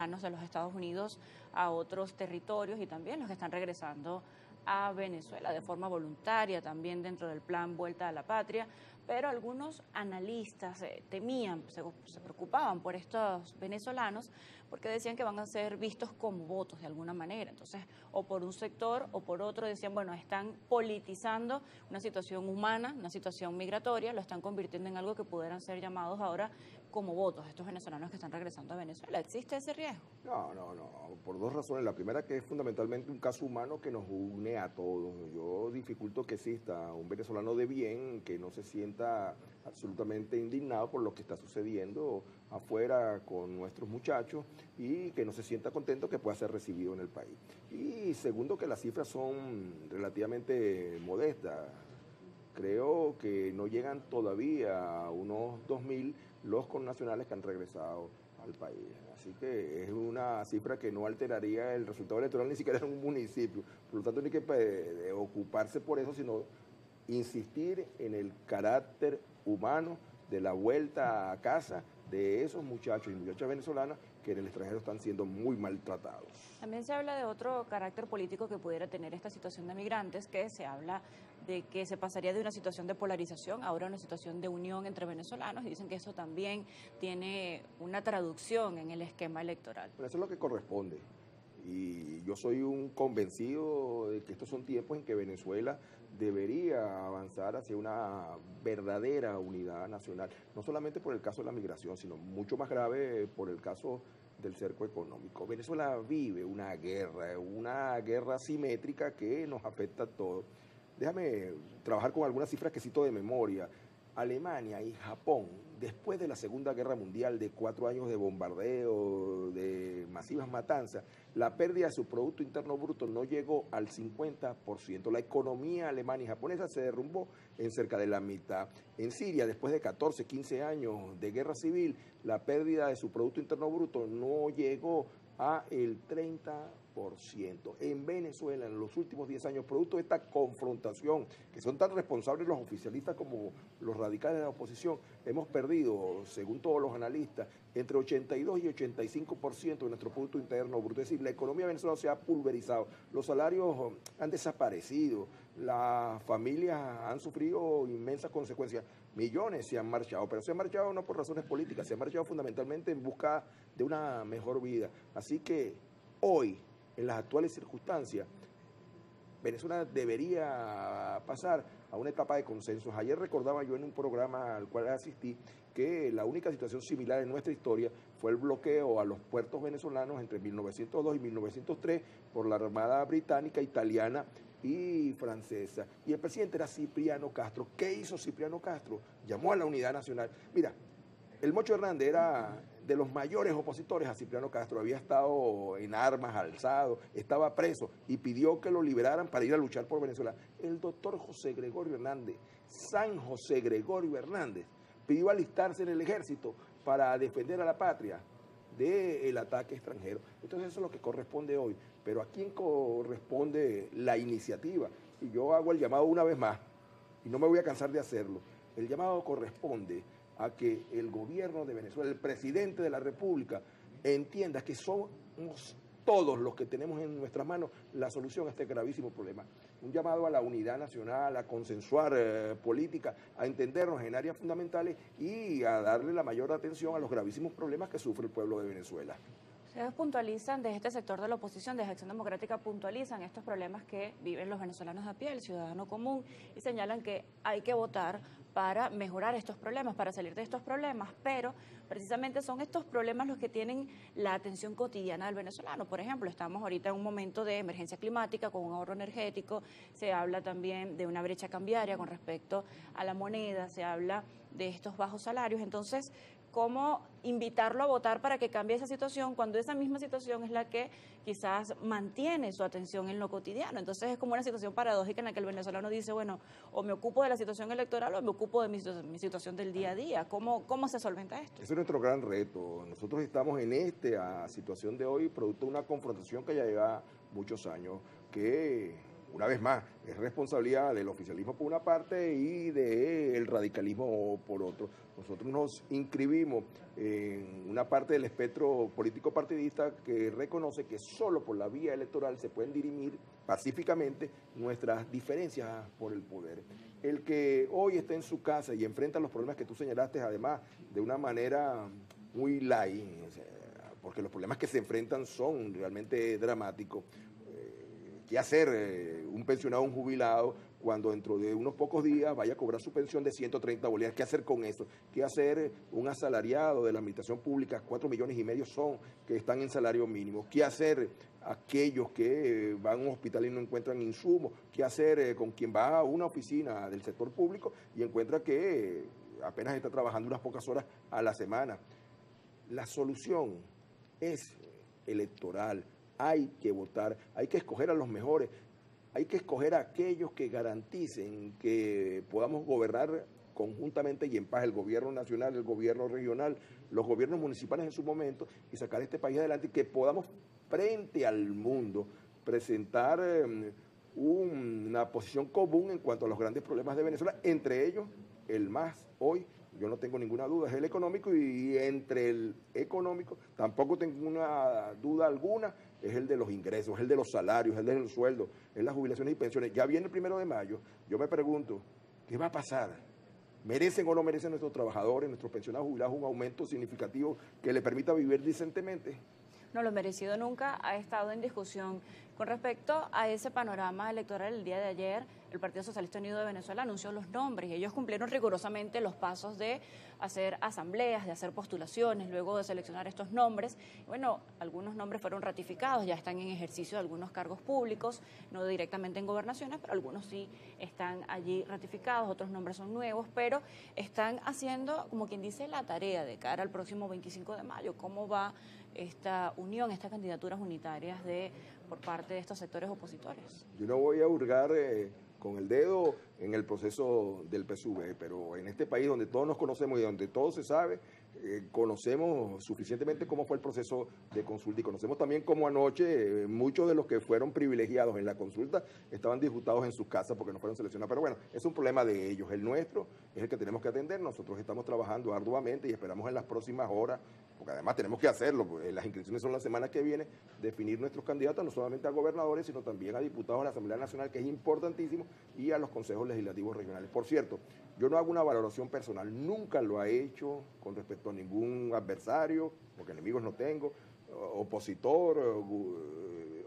lejanos de los Estados Unidos a otros territorios y también los que están regresando a Venezuela de forma voluntaria, también dentro del plan Vuelta a la Patria, pero algunos analistas temían, se preocupaban por estos venezolanos porque decían que van a ser vistos como votos de alguna manera. Entonces, o por un sector o por otro decían, bueno, están politizando una situación humana, una situación migratoria, lo están convirtiendo en algo que pudieran ser llamados ahora como votos, estos venezolanos que están regresando a Venezuela. ¿Existe ese riesgo? No, por dos razones. La primera, que es fundamentalmente un caso humano que nos une a todos. Yo dificulto que exista un venezolano de bien que no se sienta absolutamente indignado por lo que está sucediendo afuera con nuestros muchachos y que no se sienta contento que pueda ser recibido en el país. Y segundo, que las cifras son relativamente modestas. Creo que no llegan todavía a unos 2.000 los connacionales que han regresado al país. Así que es una cifra que no alteraría el resultado electoral ni siquiera en un municipio. Por lo tanto, no hay que ocuparse por eso, sino insistir en el carácter humano de la vuelta a casa de esos muchachos y muchachas venezolanas que en el extranjero están siendo muy maltratados. También se habla de otro carácter político que pudiera tener esta situación de migrantes, que se habla de que se pasaría de una situación de polarización ahora a una situación de unión entre venezolanos, y dicen que eso también tiene una traducción en el esquema electoral. Pero eso es lo que corresponde. Y yo soy un convencido de que estos son tiempos en que Venezuela debería avanzar hacia una verdadera unidad nacional, no solamente por el caso de la migración, sino mucho más grave por el caso del cerco económico. Venezuela vive una guerra asimétrica que nos afecta a todos. Déjame trabajar con algunas cifras que cito de memoria. Alemania y Japón, después de la Segunda Guerra Mundial, de 4 años de bombardeo, de masivas matanzas, la pérdida de su Producto Interno Bruto no llegó al 50%. La economía alemana y japonesa se derrumbó en cerca de la mitad. En Siria, después de 14, 15 años de guerra civil, la pérdida de su Producto Interno Bruto no llegó a el 30%. En Venezuela, en los últimos 10 años, producto de esta confrontación, que son tan responsables los oficialistas como los radicales de la oposición, hemos perdido, según todos los analistas, entre 82 y 85% de nuestro Producto Interno Bruto. Es decir, la economía venezolana se ha pulverizado, los salarios han desaparecido, las familias han sufrido inmensas consecuencias. Millones se han marchado, pero se han marchado no por razones políticas, se han marchado fundamentalmente en busca de una mejor vida. Así que hoy, en las actuales circunstancias, Venezuela debería pasar a una etapa de consensos. Ayer recordaba yo en un programa al cual asistí que la única situación similar en nuestra historia fue el bloqueo a los puertos venezolanos entre 1902 y 1903 por la Armada británica, italiana y francesa. Y el presidente era Cipriano Castro. ¿Qué hizo Cipriano Castro? Llamó a la unidad nacional. Mira, el Mocho Hernández era de los mayores opositores a Cipriano Castro, había estado en armas, alzado, estaba preso y pidió que lo liberaran para ir a luchar por Venezuela. El doctor José Gregorio Hernández, San José Gregorio Hernández, pidió alistarse en el ejército para defender a la patria del ataque extranjero. Entonces eso es lo que corresponde hoy. Pero ¿a quién corresponde la iniciativa? Y yo hago el llamado una vez más, y no me voy a cansar de hacerlo. El llamado corresponde a que el gobierno de Venezuela, el presidente de la República, entienda que somos todos los que tenemos en nuestras manos la solución a este gravísimo problema. Un llamado a la unidad nacional, a consensuar política, a entendernos en áreas fundamentales y a darle la mayor atención a los gravísimos problemas que sufre el pueblo de Venezuela. Ustedes puntualizan, desde este sector de la oposición, desde Acción Democrática, puntualizan estos problemas que viven los venezolanos a pie, el ciudadano común, y señalan que hay que votar para mejorar estos problemas, para salir de estos problemas, pero precisamente son estos problemas los que tienen la atención cotidiana del venezolano. Por ejemplo, estamos ahorita en un momento de emergencia climática con un ahorro energético, se habla también de una brecha cambiaria con respecto a la moneda, se habla de estos bajos salarios. Entonces, ¿cómo invitarlo a votar para que cambie esa situación cuando esa misma situación es la que quizás mantiene su atención en lo cotidiano? Entonces es como una situación paradójica en la que el venezolano dice, bueno, o me ocupo de la situación electoral o me ocupo de mi situación del día a día. ¿Cómo se solventa esto? Ese es nuestro gran reto. Nosotros estamos en esta situación de hoy producto de una confrontación que ya lleva muchos años, que una vez más, es responsabilidad del oficialismo por una parte y del radicalismo por otro. Nosotros nos inscribimos en una parte del espectro político partidista que reconoce que solo por la vía electoral se pueden dirimir pacíficamente nuestras diferencias por el poder. El que hoy esté en su casa y enfrenta los problemas que tú señalaste, además, de una manera muy light, porque los problemas que se enfrentan son realmente dramáticos. ¿Qué hacer un pensionado, un jubilado, cuando dentro de unos pocos días vaya a cobrar su pensión de 130 bolívares? ¿Qué hacer con eso? ¿Qué hacer un asalariado de la administración pública? 4,5 millones son que están en salario mínimo. ¿Qué hacer aquellos que van a un hospital y no encuentran insumos? ¿Qué hacer con quien va a una oficina del sector público y encuentra que apenas está trabajando unas pocas horas a la semana? La solución es electoral. Hay que votar, hay que escoger a los mejores, hay que escoger a aquellos que garanticen que podamos gobernar conjuntamente y en paz, el gobierno nacional, el gobierno regional, los gobiernos municipales en su momento, y sacar este país adelante y que podamos frente al mundo presentar una posición común en cuanto a los grandes problemas de Venezuela, entre ellos el más hoy, yo no tengo ninguna duda, es el económico, y entre el económico tampoco tengo una duda alguna, es el de los ingresos, es el de los salarios, es el de los sueldos, es las jubilaciones y pensiones. Ya viene el 1 de mayo, yo me pregunto, ¿qué va a pasar? ¿Merecen o no merecen nuestros trabajadores, nuestros pensionados jubilados un aumento significativo que le permita vivir decentemente? No, lo merecido nunca ha estado en discusión. Con respecto a ese panorama electoral, el día de ayer, el Partido Socialista Unido de Venezuela anunció los nombres y ellos cumplieron rigurosamente los pasos de hacer asambleas, de hacer postulaciones, luego de seleccionar estos nombres. Bueno, algunos nombres fueron ratificados, ya están en ejercicio de algunos cargos públicos, no directamente en gobernaciones, pero algunos sí están allí ratificados, otros nombres son nuevos, pero están haciendo, como quien dice, la tarea de cara al próximo 25 de mayo. ¿Cómo va esta unión, estas candidaturas unitarias por parte de estos sectores opositores? Yo no voy a hurgar con el dedo en el proceso del PSUV, pero en este país donde todos nos conocemos y donde todo se sabe, conocemos suficientemente cómo fue el proceso de consulta y conocemos también cómo anoche muchos de los que fueron privilegiados en la consulta estaban disfrutados en sus casas porque no fueron seleccionados. Pero bueno, es un problema de ellos. El nuestro es el que tenemos que atender. Nosotros estamos trabajando arduamente y esperamos en las próximas horas, porque además tenemos que hacerlo, pues, las inscripciones son la semana que viene, definir nuestros candidatos no solamente a gobernadores, sino también a diputados de la Asamblea Nacional, que es importantísimo, y a los consejos legislativos regionales. Por cierto, yo no hago una valoración personal, nunca lo he hecho con respecto a ningún adversario, porque enemigos no tengo, opositor,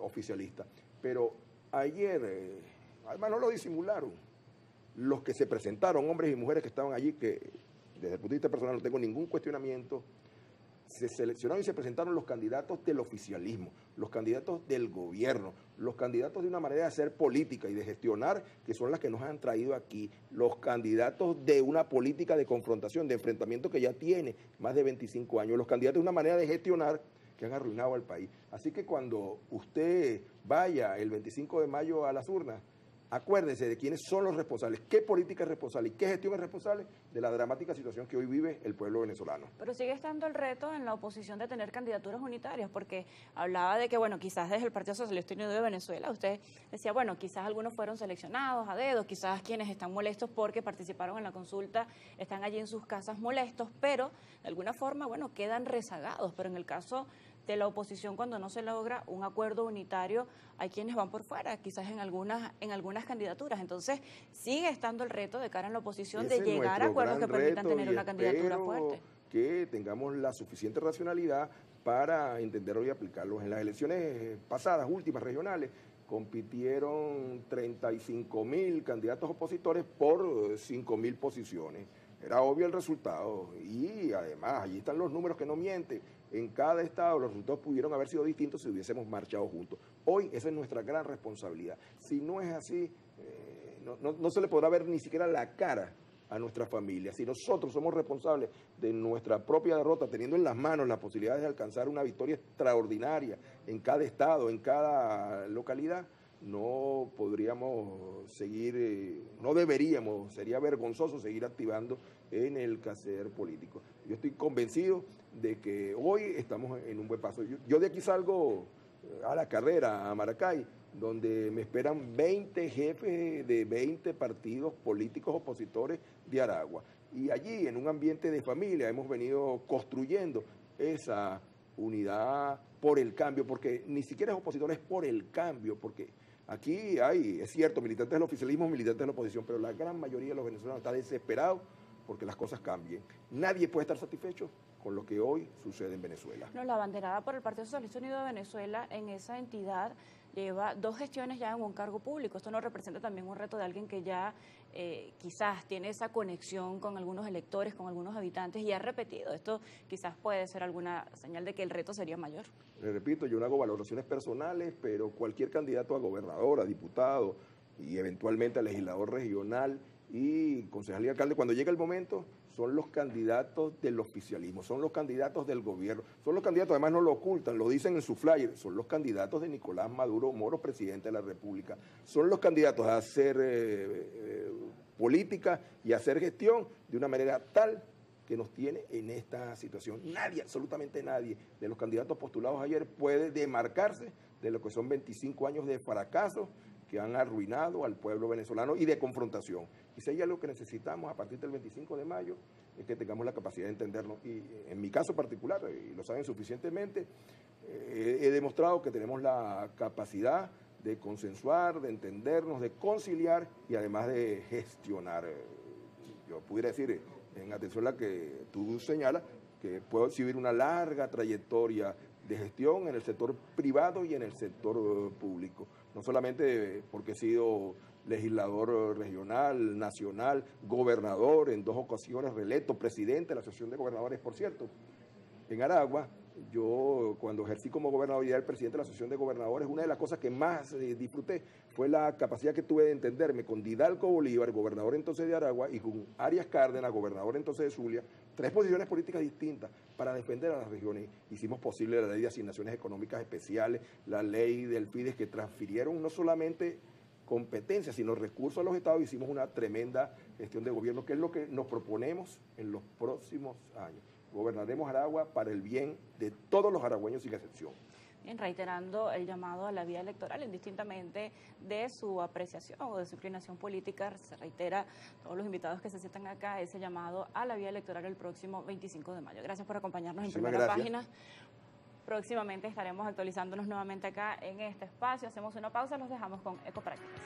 oficialista. Pero ayer, además no lo disimularon, los que se presentaron, hombres y mujeres que estaban allí, que desde el punto de vista personal no tengo ningún cuestionamiento, se seleccionaron y se presentaron los candidatos del oficialismo, los candidatos del gobierno, los candidatos de una manera de hacer política y de gestionar, que son las que nos han traído aquí, los candidatos de una política de confrontación, de enfrentamiento que ya tiene más de 25 años, los candidatos de una manera de gestionar que han arruinado al país. Así que cuando usted vaya el 25 de mayo a las urnas, acuérdese de quiénes son los responsables, qué política es responsable y qué gestión es responsable de la dramática situación que hoy vive el pueblo venezolano. Pero sigue estando el reto en la oposición de tener candidaturas unitarias, porque hablaba de que, bueno, quizás desde el Partido Socialista Unido de Venezuela, usted decía, bueno, quizás algunos fueron seleccionados a dedo, quizás quienes están molestos porque participaron en la consulta están allí en sus casas molestos, pero de alguna forma, bueno, quedan rezagados. Pero en el caso de la oposición, cuando no se logra un acuerdo unitario, hay quienes van por fuera, quizás en algunas candidaturas. Entonces, sigue estando el reto de cara en la oposición de llegar a acuerdos que permitan tener una candidatura fuerte. Que tengamos la suficiente racionalidad para entenderlo y aplicarlo. En las elecciones pasadas, últimas, regionales, compitieron 35,000 candidatos opositores por 5,000 posiciones. Era obvio el resultado y además allí están los números que no mienten. En cada estado los resultados pudieron haber sido distintos si hubiésemos marchado juntos. Hoy esa es nuestra gran responsabilidad. Si no es así, no se le podrá ver ni siquiera la cara a nuestra familia. Si nosotros somos responsables de nuestra propia derrota, teniendo en las manos las posibilidades de alcanzar una victoria extraordinaria en cada estado, en cada localidad, no podríamos seguir, no deberíamos, sería vergonzoso seguir activando en el quehacer político. Yo estoy convencido de que hoy estamos en un buen paso. Yo de aquí salgo a la carrera, a Maracay, donde me esperan 20 jefes de 20 partidos políticos opositores de Aragua. Y allí, en un ambiente de familia, hemos venido construyendo esa unidad por el cambio, porque ni siquiera es opositor, es por el cambio, porque aquí hay, es cierto, militantes del oficialismo, militantes de la oposición, pero la gran mayoría de los venezolanos está desesperado porque las cosas cambien. Nadie puede estar satisfecho con lo que hoy sucede en Venezuela. No, la abanderada por el Partido Socialista Unido de Venezuela en esa entidad lleva 2 gestiones ya en un cargo público. Esto no representa también un reto de alguien que ya quizás tiene esa conexión con algunos electores, con algunos habitantes y ha repetido. Esto quizás puede ser alguna señal de que el reto sería mayor. Le repito, yo no hago valoraciones personales, pero cualquier candidato a gobernador, a diputado y eventualmente a legislador regional y concejal y alcalde, cuando llega el momento, son los candidatos del oficialismo, son los candidatos del gobierno, son los candidatos, además no lo ocultan, lo dicen en su flyer, son los candidatos de Nicolás Maduro Moro, presidente de la República, son los candidatos a hacer política y a hacer gestión de una manera tal que nos tiene en esta situación. Nadie, absolutamente nadie, de los candidatos postulados ayer puede demarcarse de lo que son 25 años de fracaso que han arruinado al pueblo venezolano y de confrontación. Y si hay algo que necesitamos a partir del 25 de mayo, es que tengamos la capacidad de entendernos. Y en mi caso particular, y lo saben suficientemente, he demostrado que tenemos la capacidad de consensuar, de entendernos, de conciliar y además de gestionar. Yo pudiera decir, en atención a la que tú señalas, que puedo exhibir una larga trayectoria de gestión en el sector privado y en el sector público. No solamente porque he sido legislador regional, nacional, gobernador, en 2 ocasiones reelecto, presidente de la Asociación de Gobernadores, por cierto. En Aragua, yo cuando ejercí como gobernador y era el presidente de la Asociación de Gobernadores, una de las cosas que más disfruté fue la capacidad que tuve de entenderme con Didalgo Bolívar, gobernador entonces de Aragua, y con Arias Cárdenas, gobernador entonces de Zulia, 3 posiciones políticas distintas para defender a las regiones. Hicimos posible la ley de asignaciones económicas especiales, la ley del FIDES, que transfirieron no solamente competencias, sino recursos a los estados. Hicimos una tremenda gestión de gobierno, que es lo que nos proponemos en los próximos años. Gobernaremos Aragua para el bien de todos los aragüeños sin excepción. Bien, reiterando el llamado a la vía electoral, indistintamente de su apreciación o de su inclinación política, se reitera a todos los invitados que se sientan acá ese llamado a la vía electoral el próximo 25 de mayo. Gracias por acompañarnos en Primera Página. Próximamente estaremos actualizándonos nuevamente acá en este espacio. Hacemos una pausa, los dejamos con Ecoprácticas.